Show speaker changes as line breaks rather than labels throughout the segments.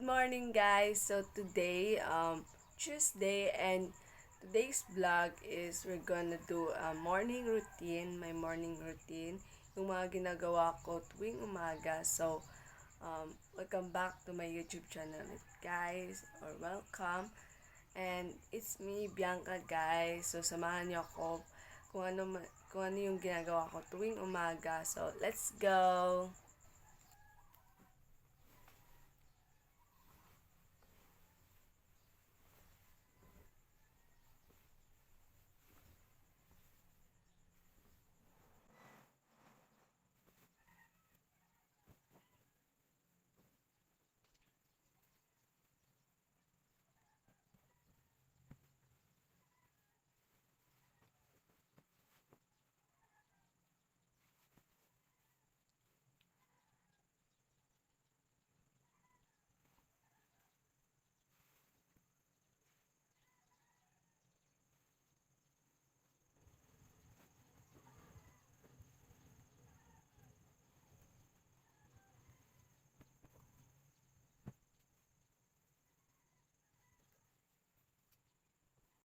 morning guys. So today Tuesday, and today's vlog is we're gonna do a morning routine, my morning routine, yung mga ginagawa ko tuwing umaga. So welcome back to my YouTube channel guys, or welcome. And it's me, Bianca guys. So samahan niyo ako kung ano yung ginagawa ko tuwing umaga. So let's go.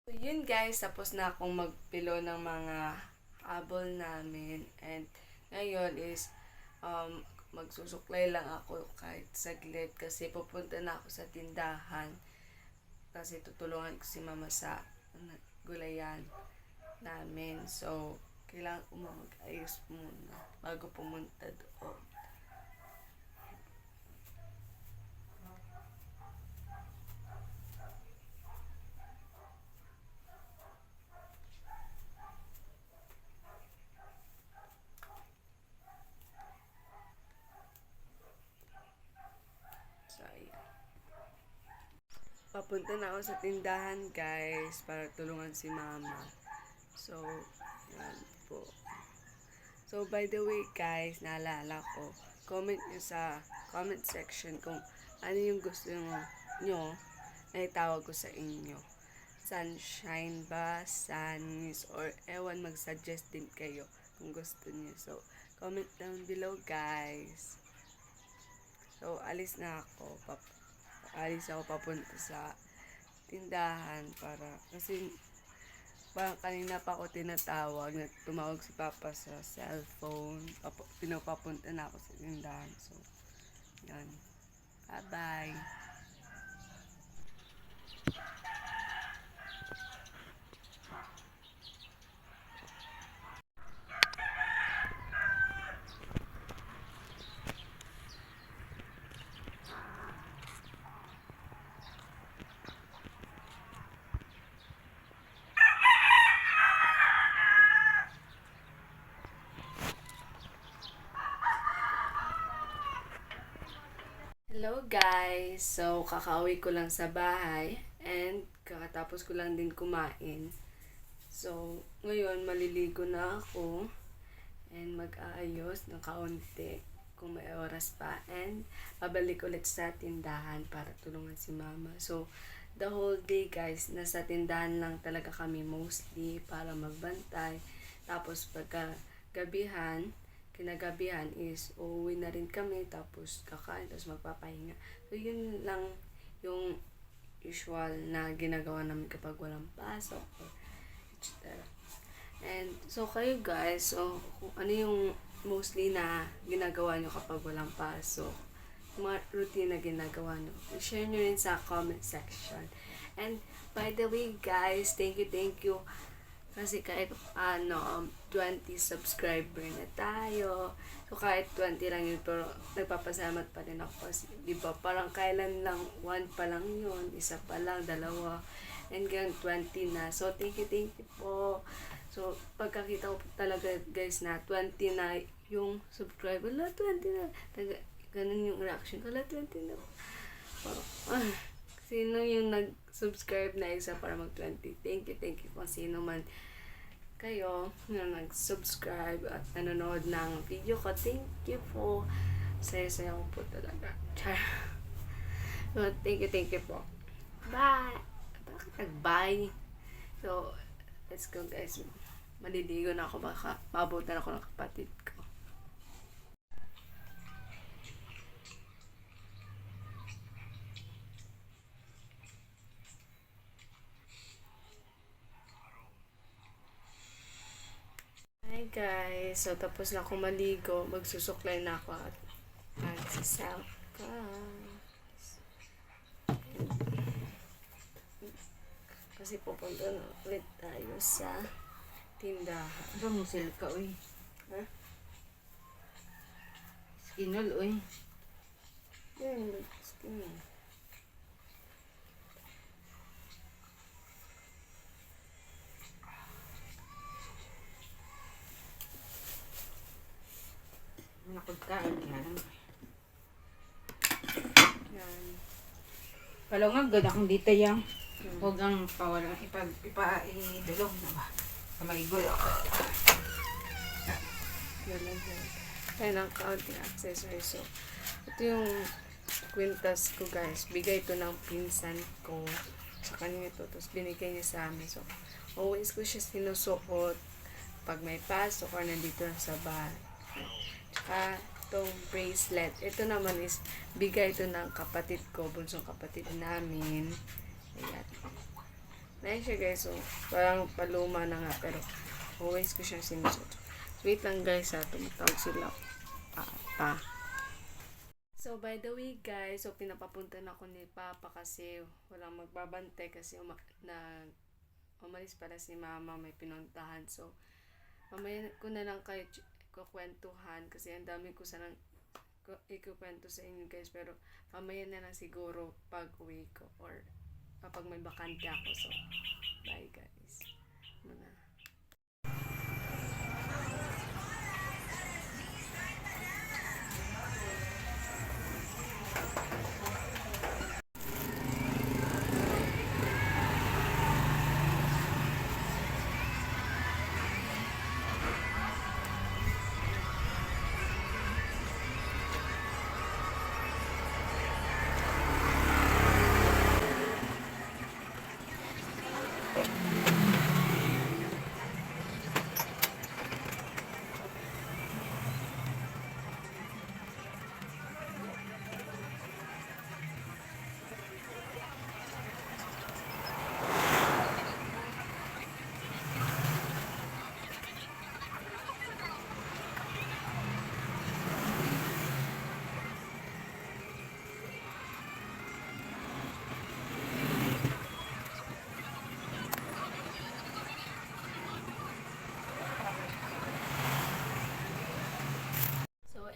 So, yun guys, tapos na akong magpilo ng mga habol namin. And ngayon is, magsusuklay lang ako kahit saglit kasi pupunta na ako sa tindahan. Kasi tutulungan ko si mama sa gulayan namin. So, kailangan ko mag-ayos muna bago pumunta doon. So, ayan. Papunta na ako sa tindahan guys para tulungan si mama. So, yan po. So, by the way guys, naalala ko, comment nyo sa comment section kung ano yung gusto nyo na itawag ko sa inyo. Sunshine ba, sunnies, or ewan, mag-suggest din kayo kung gusto niyo. So, comment down below guys. So, alis na ako. Alis ako papunta sa tindahan kasi parang kanina pa ako tinatawag, tumawag si Papa sa cellphone. Pinapapunta na ako sa tindahan. So, yan. Bye-bye. Hello guys! So, kakauwi ko lang sa bahay and kakatapos ko lang din kumain. So, ngayon maliligo na ako and mag-aayos ng kaunti kung may oras pa, and babalik ulit sa tindahan para tulungan si mama. So, the whole day guys, nasa tindahan lang talaga kami mostly para magbantay. Tapos pagka kinagabihan is uuwi na rin kami, tapos kakain, tapos magpapahinga. So, yun lang yung usual na ginagawa namin kapag walang pasok or etc. And so, kayo guys, so, kung ano yung mostly na ginagawa nyo kapag walang pasok, mga routine na ginagawa nyo, share nyo rin sa comment section. And by the way guys, thank you kasi kahit 20 subscriber na tayo. So kahit 20 lang yun, pero nagpapasalamat pa rin ako kasi, di ba, parang kailan lang 1 pa lang yun, isa pa lang, dalawa, and ngayon 20 na. So thank you po. So pagkakita ko talaga guys na 20 na yung subscriber, 20 na. Ganun yung reaction ko, 20 na. Parang, sino yung nag-subscribe na isa para mag-20? Thank you kung sino man kayo na nag-subscribe at nanonood ng video ko. Thank you po. Saya-saya ko po talaga. Char. So, thank you po. Bye! Bakit nag-bye? So, let's go guys. Maliligo na ako. Baka mabutan ako ng kapatid ko. guys, so tapos na ako maligo, magsusuklay na ako at magsisaka. Kasi pupunta na ulit tayo sa tindahan.
Ito mo silka, uy.
Ha?
Skinol, uy.
Yan, skin.
Nakod ka, yan.
Yan.
Palaw nga, ganda akong dito yan. Huwag ang pawalang ipa-idulog na ba? Kamaigoy ako.
Ganun yan. Ayan ang counting accessories. So, ito yung kwintas ko guys. Bigay ito ng pinsan ko. Sa kanya ito. Tapos binigay niya sa amin. So, always ko siya sinusuot pag may pasok or nandito na sa bahay. Tsaka itong bracelet. Ito naman is bigay ito ng kapatid ko. Bunsong kapatid namin. Ayan. Nice siya guys. So, parang paluma na nga. Pero always ko siyang sinusuot. Wait lang guys ha. Tumatawag sila. Papa. So, by the way guys, so pinapapunta na ako ni Papa kasi walang magbabantay kasi umalis pala si Mama, may pinuntahan. So, mamaya ko na lang kayo kukwentuhan kasi ang dami ko sanang ikukwento sa inyo guys, pero mamaya na lang siguro pag uwi ko or kapag may bakante ako. So, bye guys. Muna.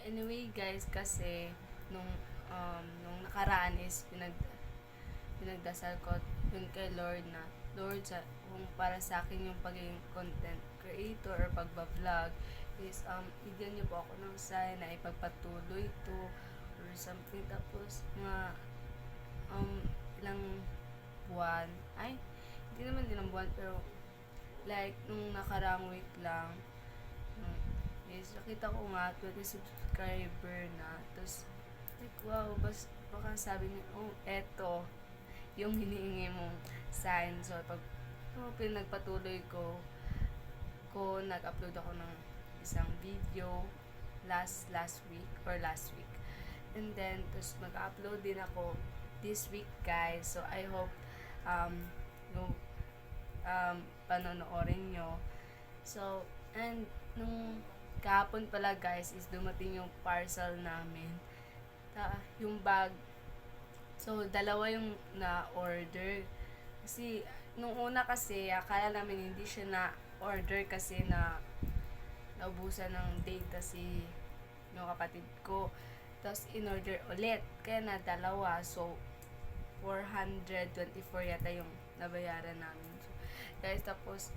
Anyway guys, kasi nung nakaraan is pinagdasal ko yun kay Lord na Lord, kung para sa akin yung pagiging content creator or pagbablog is bigyan niyo po ako ng sign na ipagpatuloy ito or something. Tapos mga ilang buwan, ay hindi naman ilang buwan, pero like nung nakarang week lang is nakita ko nga 20 subscriber na. Tapos like wow, baka sabi niya, oh eto yung hinihingi mong sign. So pag pinagpatuloy ko nag-upload ako ng isang video last week, and then tapos mag-upload din ako this week guys. So I hope yung panonoorin nyo. So and nung kahapon pala guys is dumating yung parcel namin, yung bag. So dalawa yung na-order kasi nung una kasi akala namin hindi siya na-order kasi naubusan ng data si yung kapatid ko. Tapos in-order ulit kaya na dalawa, so 424 yata yung nabayaran namin. So, guys, tapos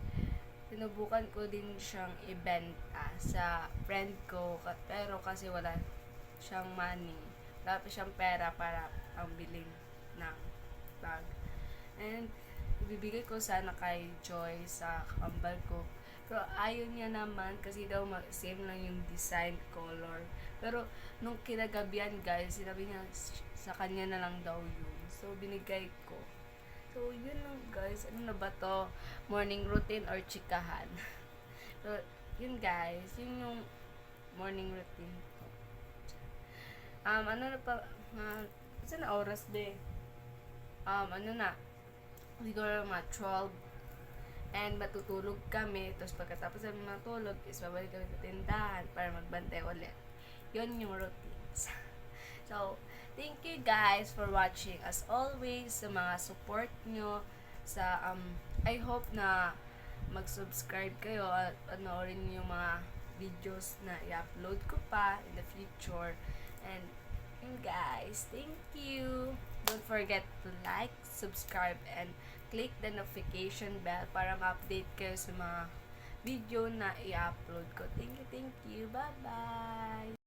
sinubukan ko din siyang ibenta sa friend ko, pero kasi wala siyang money, wala pa siyang pera para ang bilhin ng bag. And ibibigay ko sana kay Joy sa kambal ko, pero ayaw niya naman kasi daw same lang yung design, color. Pero nung kinagabihan guys, sinabi niya sa kanya na lang daw yun, so binigay ko. So, yun lang guys. Ano na ba to? Morning routine or chikahan? So, yun guys. Yun yung morning routine ko. Ano na pa? Saan na oras de? Ano na? Siguro mga 12 And matutulog kami. Tapos pagkatapos namin matulog, is babalik kami sa tindahan para magbantay ulit. Yun yung routines. So, thank you guys for watching. As always, sa mga support nyo, I hope na mag-subscribe kayo at panoorin nyo yung mga videos na i-upload ko pa in the future. And, yun guys, thank you. Don't forget to like, subscribe, and click the notification bell para ma-update kayo sa mga video na i-upload ko. Thank you, thank you. Bye-bye!